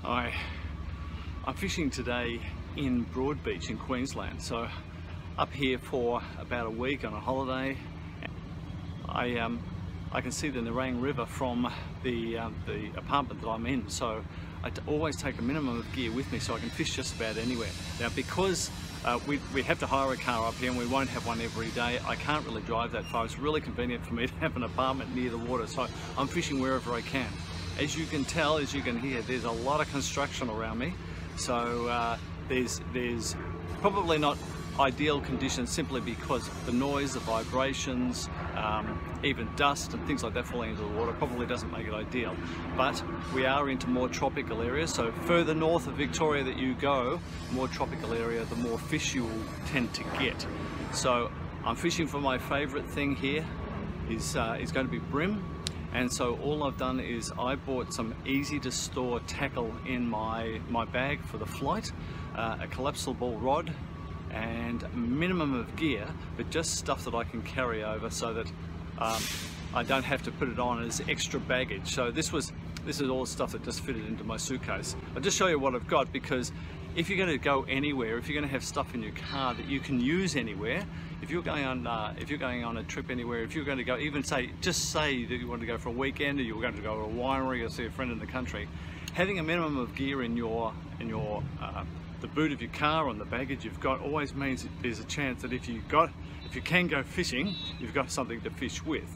I'm fishing today in Broadbeach in Queensland, so up here for about a week on a holiday. I can see the Nerang River from the apartment that I'm in, so I always take a minimum of gear with me so I can fish just about anywhere. Now, because we have to hire a car up here and we won't have one every day, I can't really drive that far. It's really convenient for me to have an apartment near the water, so I'm fishing wherever I can. As you can tell, as you can hear, there's a lot of construction around me, so there's probably not ideal conditions simply because the noise, the vibrations, even dust and things like that falling into the water probably doesn't make it ideal. But we are into more tropical areas, so further north of Victoria that you go, more tropical area, the more fish you will tend to get. So I'm fishing for my favourite thing here is going to be bream. And so all I've done is I bought some easy to store tackle in my bag for the flight, a collapsible rod and a minimum of gear, but just stuff that I can carry over so that I don't have to put it on as extra baggage. So this is all stuff that just fitted into my suitcase. I'll just show you what I've got, because if you're going to go anywhere, if you're going to have stuff in your car that you can use anywhere, if you're going on a trip anywhere, if you're going to go, even just say that you want to go for a weekend, or you're going to go to a winery or see a friend in the country, having a minimum of gear in the boot of your car and the baggage you've got always means that there's a chance that if you can go fishing, you've got something to fish with,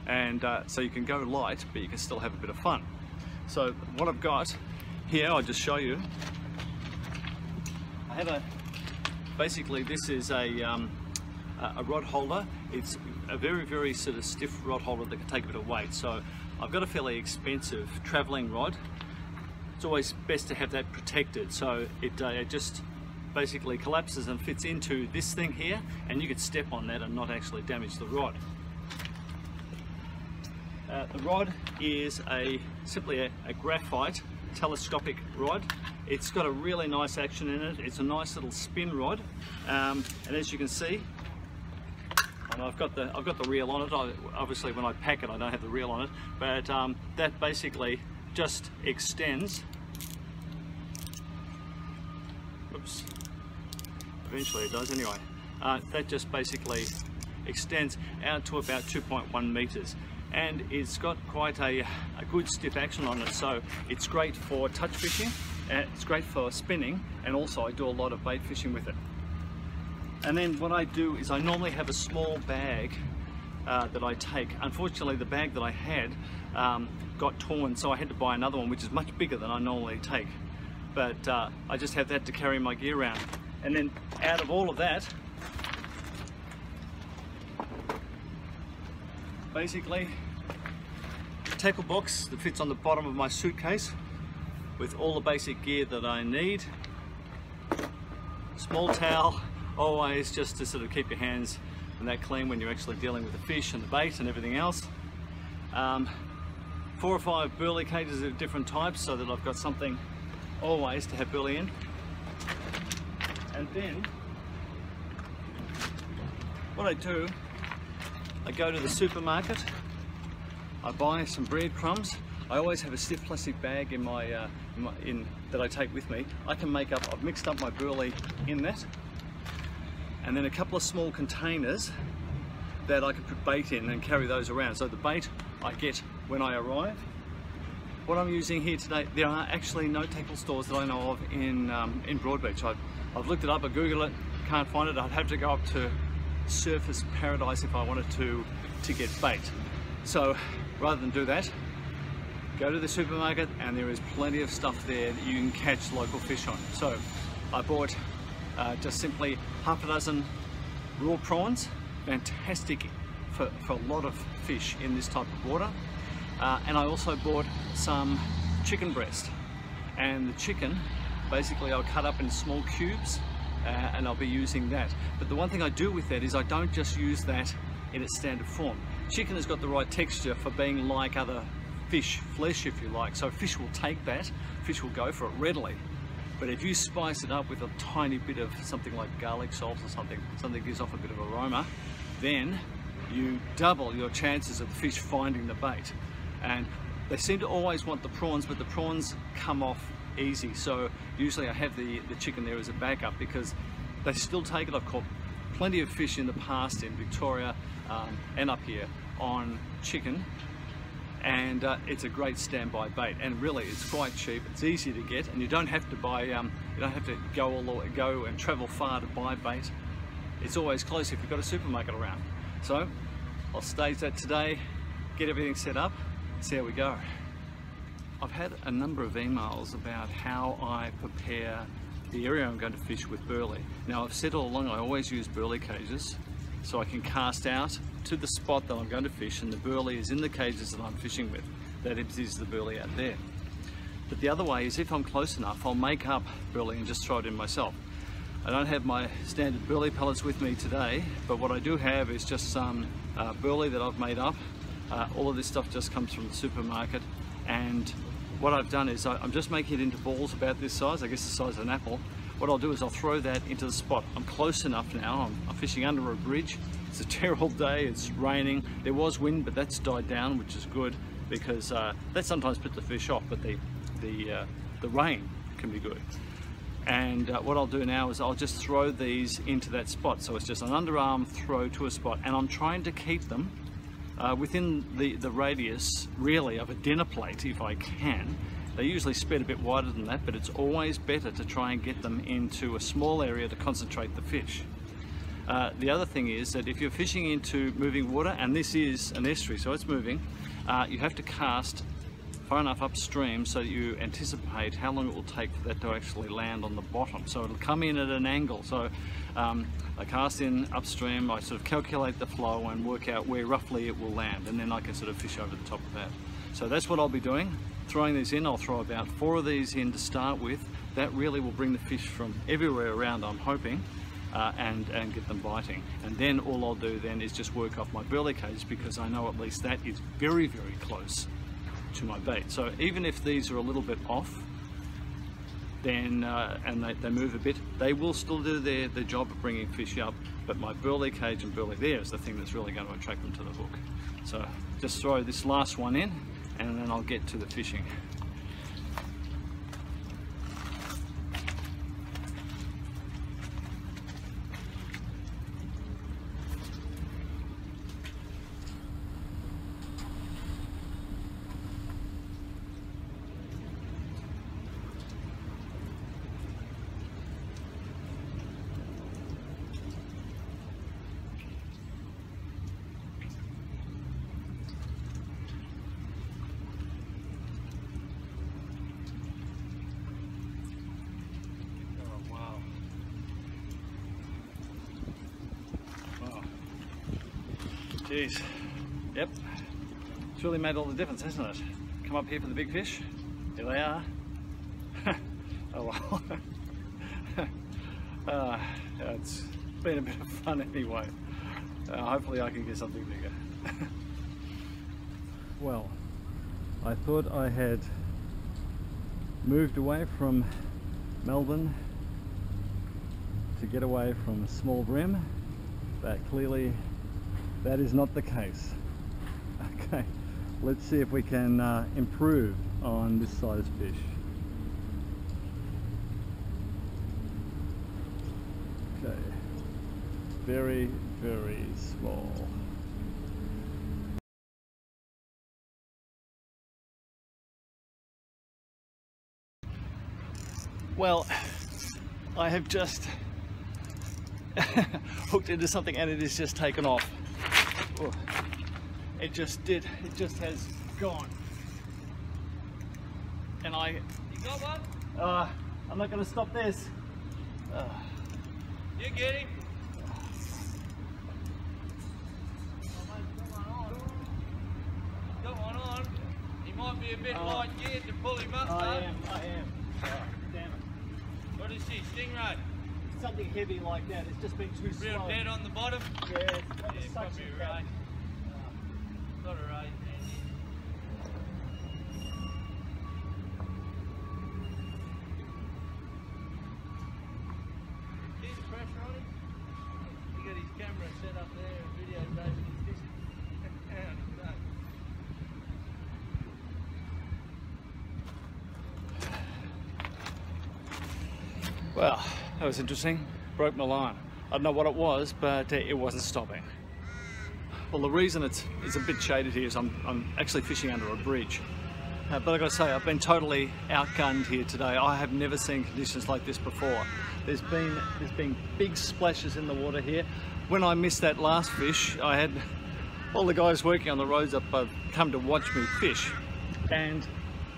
and so you can go light, but you can still have a bit of fun. So what I've got here, I'll just show you. I have basically this is a rod holder. It's a very sort of stiff rod holder that can take a bit of weight. So I've got a fairly expensive traveling rod. It's always best to have that protected, so it just basically collapses and fits into this thing here, and you could step on that and not actually damage the rod. The rod is simply a graphite telescopic rod. It's got a really nice action in it. It's a nice little spin rod, and as you can see, and I've got the reel on it. Obviously when I pack it I don't have the reel on it, but that basically just extends. Oops. Eventually it does anyway. That just basically extends out to about 2.1 meters, and it's got quite a good stiff action on it, so it's great for touch fishing, and it's great for spinning, and also I do a lot of bait fishing with it. And then what I do is I normally have a small bag that I take. Unfortunately the bag that I had got torn, so I had to buy another one which is much bigger than I normally take, but I just have that to carry my gear around. And then out of all of that, basically a tackle box that fits on the bottom of my suitcase with all the basic gear that I need. Small towel, always, just to sort of keep your hands and that clean when you're actually dealing with the fish and the bait and everything else. 4 or 5 burley cages of different types, so that I've got something always to have burley in. And then what I do, I go to the supermarket, I buy some breadcrumbs. I always have a stiff plastic bag in that I take with me. I've mixed up my burley in that, and then a couple of small containers that I can put bait in and carry those around. So the bait I get when I arrive. What I'm using here today, there are actually no tackle stores that I know of in Broadbeach. I've looked it up, I Googled it, can't find it. I'd have to go up to Surface Paradise if I wanted to get bait. So rather than do that, go to the supermarket, and there is plenty of stuff there that you can catch local fish on. So I bought just simply half a dozen raw prawns, fantastic for a lot of fish in this type of water. And I also bought some chicken breast, and the chicken basically I'll cut up in small cubes, and I'll be using that. But the one thing I do with that is I don't just use that in its standard form. Chicken has got the right texture for being like other fish, flesh if you like, so fish will take that, fish will go for it readily. But if you spice it up with a tiny bit of something like garlic salt or something that gives off a bit of aroma, then you double your chances of the fish finding the bait. And they seem to always want the prawns, but the prawns come off easy. So usually I have the chicken there as a backup because they still take it. I've caught plenty of fish in the past in Victoria and up here on chicken, and it's a great standby bait, and really it's quite cheap, it's easy to get, and you don't have to buy you don't have to go and travel far to buy bait. It's always close if you've got a supermarket around. So I'll stage that today, get everything set up, see how we go. I've had a number of emails about how I prepare the area I'm going to fish with burley. Now I've said all along I always use burley cages, so I can cast out to the spot that I'm going to fish, and the burley is in the cages that I'm fishing with. That is the burley out there. But the other way is, if I'm close enough, I'll make up burley and just throw it in myself. I don't have my standard burley pellets with me today, but what I do have is just some burley that I've made up. All of this stuff just comes from the supermarket, and what I've done is I'm just making it into balls about this size, I guess the size of an apple. What I'll do is I'll throw that into the spot. I'm close enough now, I'm fishing under a bridge. It's a terrible day, it's raining. There was wind, but that's died down, which is good, because that sometimes puts the fish off, but the rain can be good. And what I'll do now is I'll just throw these into that spot. So it's just an underarm throw to a spot, and I'm trying to keep them within the radius, really, of a dinner plate if I can. They usually spread a bit wider than that, but it's always better to try and get them into a small area to concentrate the fish. The other thing is that if you're fishing into moving water, and this is an estuary, so it's moving, you have to cast far enough upstream so that you anticipate how long it will take for that to actually land on the bottom. So it'll come in at an angle. So I cast in upstream, I sort of calculate the flow and work out where roughly it will land, and then I can sort of fish over the top of that. So that's what I'll be doing. Throwing these in, I'll throw about 4 of these in to start with. That really will bring the fish from everywhere around, I'm hoping, and get them biting. And then all I'll do then is just work off my burley cage, because I know at least that is very, very close to my bait. So even if these are a little bit off, then and they move a bit, they will still do their job of bringing fish up, but my burley cage and burley there is the thing that's really going to attract them to the hook. So just throw this last one in, and then I'll get to the fishing. Jeez, yep, it's really made all the difference, hasn't it? Come up here for the big fish, here they are. Oh well. It's been a bit of fun anyway. Hopefully I can get something bigger. Well, I thought I had moved away from Melbourne to get away from small bream, but clearly that is not the case. Okay, let's see if we can improve on this size fish. Okay, very, very small. Well, I have just hooked into something and it has just taken off. Oh, it just has gone. And you got one? I'm not going to stop this. You get him. Got one on. He might be a bit light geared to pull him up. I am. Oh, damn it. What is he? Stingray? Something heavy like that. It's just been too slow. Real dead on the bottom? Yeah, it's probably right. Got a right. Keep the pressure on him. He got his camera set up there and video taping his fishing. Well, that was interesting. Broke my line. I don't know what it was, but it wasn't stopping. Well, the reason it's a bit shaded here is I'm actually fishing under a bridge. But I got to say, I've been totally outgunned here today. I have never seen conditions like this before. There's been big splashes in the water here. When I missed that last fish, I had all the guys working on the roads up come to watch me fish, and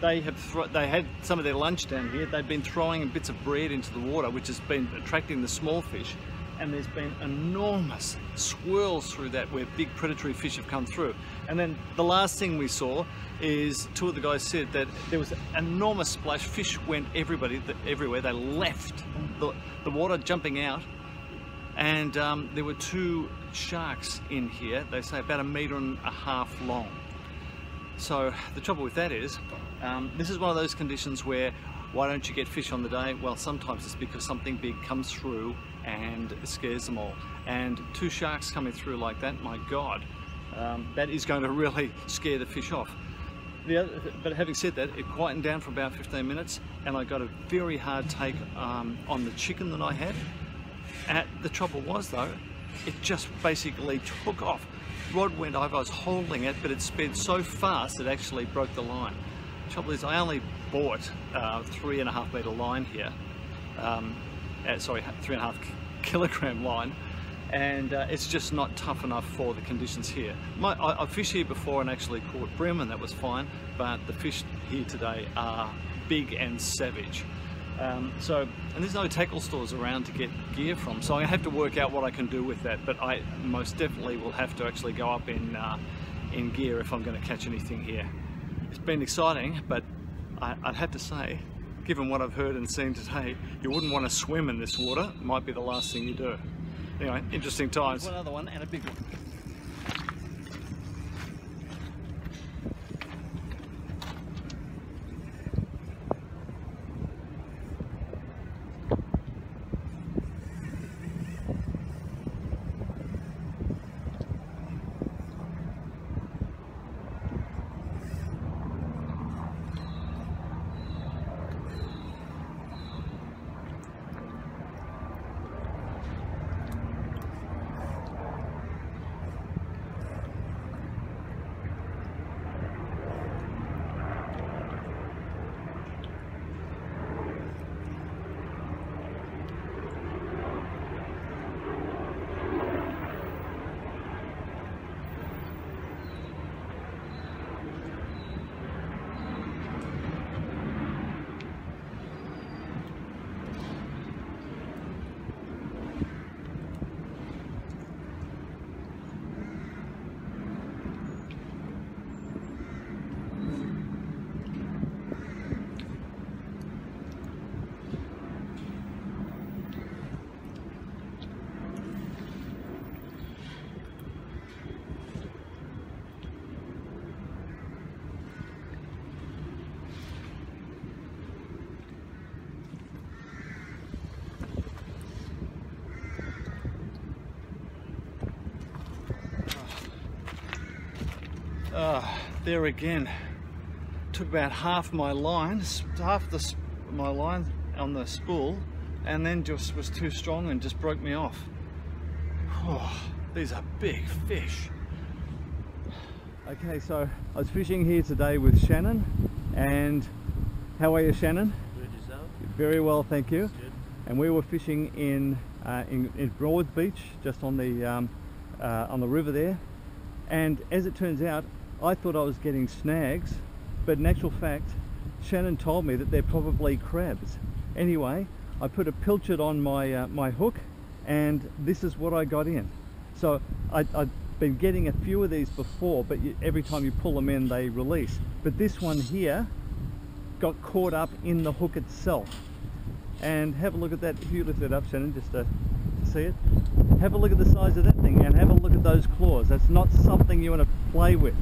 they had some of their lunch down here. They've been throwing bits of bread into the water, which has been attracting the small fish, and there's been enormous swirls through that where big predatory fish have come through. And then the last thing we saw is two of the guys said that there was an enormous splash. Fish went everywhere. They left the water jumping out, and there were two sharks in here. They say about 1.5 meters long. So the trouble with that is, this is one of those conditions where, why don't you get fish on the day? Well, sometimes it's because something big comes through and it scares them all. And two sharks coming through like that, my God, that is going to really scare the fish off. But having said that, it quietened down for about 15 minutes, and I got a very hard take on the chicken that I had. The trouble was though, it just basically took off. Rod went over, I was holding it, but it sped so fast it actually broke the line. The trouble is, I only bought 3.5 meter line here. Sorry, 3.5 kilogram line, and it's just not tough enough for the conditions here. I fished here before and actually caught bream, and that was fine, but the fish here today are big and savage. And there's no tackle stores around to get gear from, so I have to work out what I can do with that, but I most definitely will have to actually go up in gear if I'm going to catch anything here. It's been exciting, but I'd have to say, given what I've heard and seen today, you wouldn't want to swim in this water. It might be the last thing you do. Anyway, interesting times. One other one, and a big one. There again, took about half my line, my line on the spool, and then just was too strong and just broke me off. Oh, these are big fish. Okay, so I was fishing here today with Shannon, and how are you, Shannon? Good, yourself? Very well, thank you. Good. And we were fishing in Broadbeach, just on the river there. And as it turns out, I thought I was getting snags, but in actual fact, Shannon told me that they're probably crabs. Anyway, I put a pilchard on my hook, and this is what I got in. So I'd been getting a few of these before, but every time you pull them in, they release. But this one here got caught up in the hook itself. And have a look at that. If you lift it up, Shannon, just to see it. Have a look at the size of that thing, and have a look at those claws. That's not something you want to play with.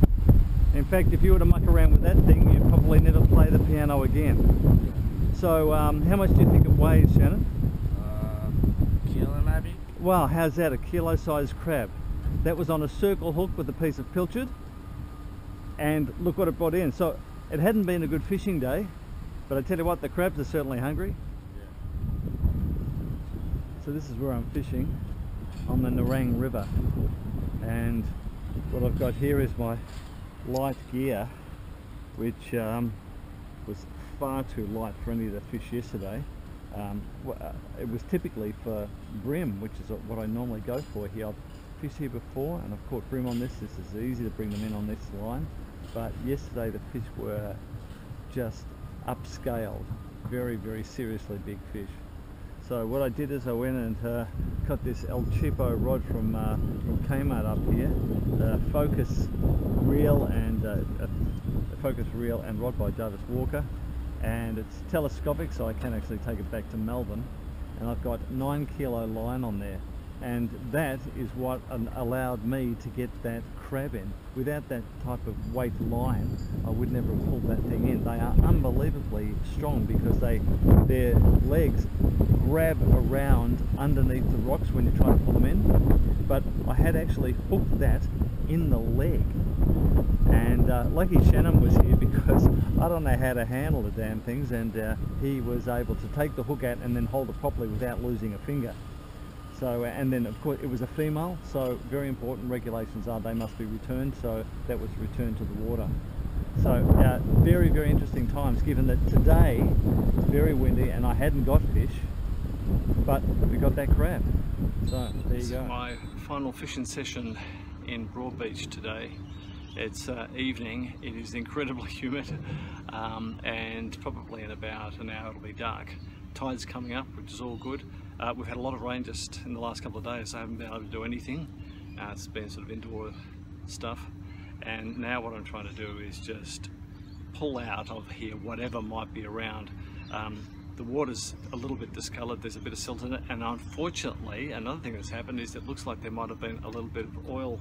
In fact, if you were to muck around with that thing, you'd probably never play the piano again. So, how much do you think it weighs, Shannon? Kilo maybe? Wow, how's that? A kilo-sized crab. That was on a circle hook with a piece of pilchard, and look what it brought in. So, it hadn't been a good fishing day, but I tell you what, the crabs are certainly hungry. Yeah. So this is where I'm fishing, on the Nerang River, and what I've got here is my light gear, which was far too light for any of the fish yesterday. It was typically for bream, which is what I normally go for here. I've fished here before and I've caught bream on this. This is easy to bring them in on this line, but yesterday the fish were just upscaled, very, very seriously big fish. So what I did is I went and got this El Cheapo rod from Kmart up here, the focus reel and rod by Jarvis Walker, and it's telescopic, so I can actually take it back to Melbourne, and I've got 9 kilo line on there, and that is what allowed me to get that crab in. Without that type of weight line, I would never have pulled that thing in. They are unbelievably strong because their legs grab around underneath the rocks when you try to pull them in, but I had actually hooked that in the leg, and lucky Shannon was here because I don't know how to handle the damn things, and he was able to take the hook out and then hold it properly without losing a finger. So, and then of course it was a female, so very important regulations are they must be returned, so that was returned to the water. So very, very interesting times, given that today it's very windy and I hadn't got fish, but we got that crab. So there you go. My final fishing session in Broadbeach today. It's evening, it is incredibly humid, and probably in about an hour it'll be dark. Tide's coming up, which is all good. We've had a lot of rain just in the last couple of days. I haven't been able to do anything. It's been sort of indoor stuff, and now what I'm trying to do is just pull out of here whatever might be around. The water's a little bit discoloured, there's a bit of silt in it, and unfortunately another thing that's happened is it looks like there might have been a little bit of oil .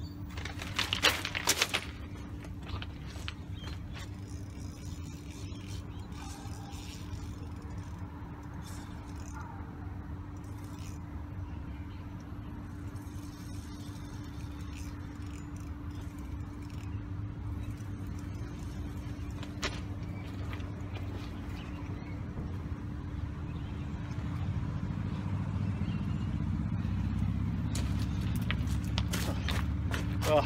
Well,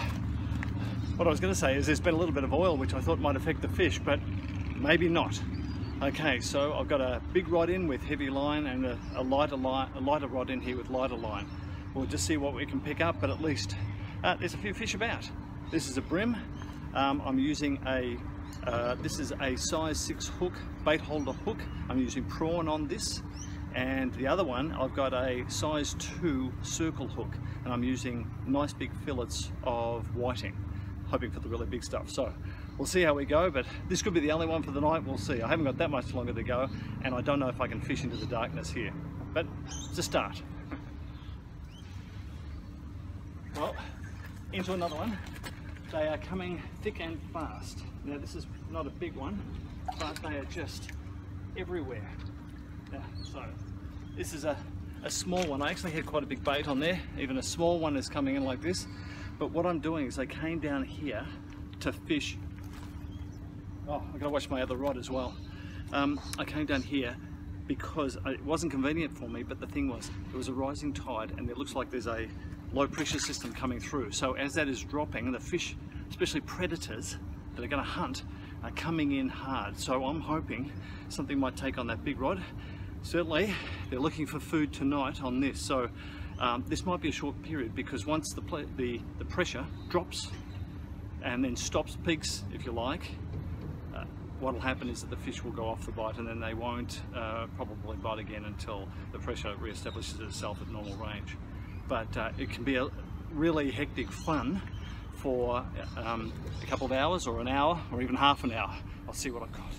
what I was going to say is there's been a little bit of oil which I thought might affect the fish, but maybe not. Okay, so I've got a big rod in with heavy line and a lighter rod in here with lighter line. We'll just see what we can pick up, but at least there's a few fish about. This is a bream. I'm using this is a size 6 hook, bait holder hook. I'm using prawn on this. And the other one, I've got a size 2 circle hook, and I'm using nice big fillets of whiting, hoping for the really big stuff. So we'll see how we go, but this could be the only one for the night. We'll see. I haven't got that much longer to go, and I don't know if I can fish into the darkness here, but it's a start. Well, into another one. They are coming thick and fast. Now this is not a big one, but they are just everywhere. Yeah, so this is a small one. I actually had quite a big bait on there. Even a small one is coming in like this. But what I'm doing is I came down here to fish. Oh, I've got to watch my other rod as well. I came down here because it wasn't convenient for me, but the thing was, it was a rising tide and it looks like there's a low pressure system coming through. So as that is dropping, the fish, especially predators that are going to hunt, are coming in hard. So I'm hoping something might take on that big rod. Certainly they're looking for food tonight on this, so this might be a short period, because once the pressure drops and then stops, peaks if you like, what will happen is that the fish will go off the bite, and then they won't probably bite again until the pressure re-establishes itself at normal range. But it can be a really hectic fun for a couple of hours or an hour or even half an hour. I'll see what I've got.